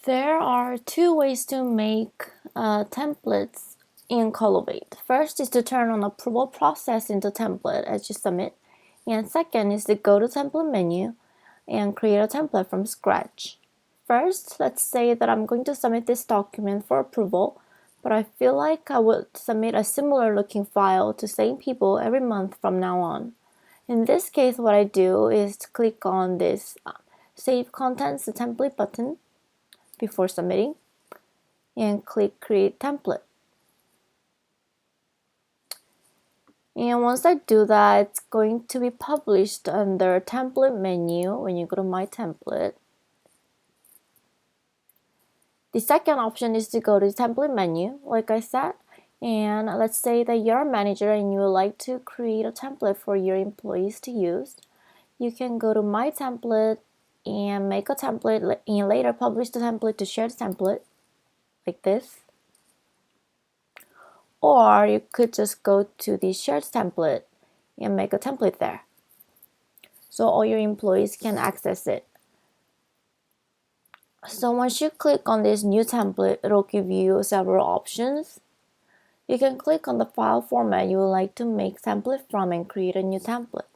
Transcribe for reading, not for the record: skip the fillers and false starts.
There are two ways to make templates in Collavate. First is to turn on approval process into template as you submit. And second is to go to template menu and create a template from scratch. First, let's say that I'm going to submit this document for approval, but I feel like I would submit a similar looking file to same people every month from now on. In this case, what I do is to click on this Save Contents to Template button before submitting and click Create Template. And once I do that, it's going to be published under Template menu when you go to My Template. The second option is to go to Template menu, like I said, and let's say that you're a manager and you would like to create a template for your employees to use. You can go to My Template and make a template and later publish the template to Shared Template, like this. Or you could just go to the Shared Template and make a template there, so all your employees can access it. So once you click on this new template, it'll give you several options. You can click on the file format you would like to make template from and create a new template.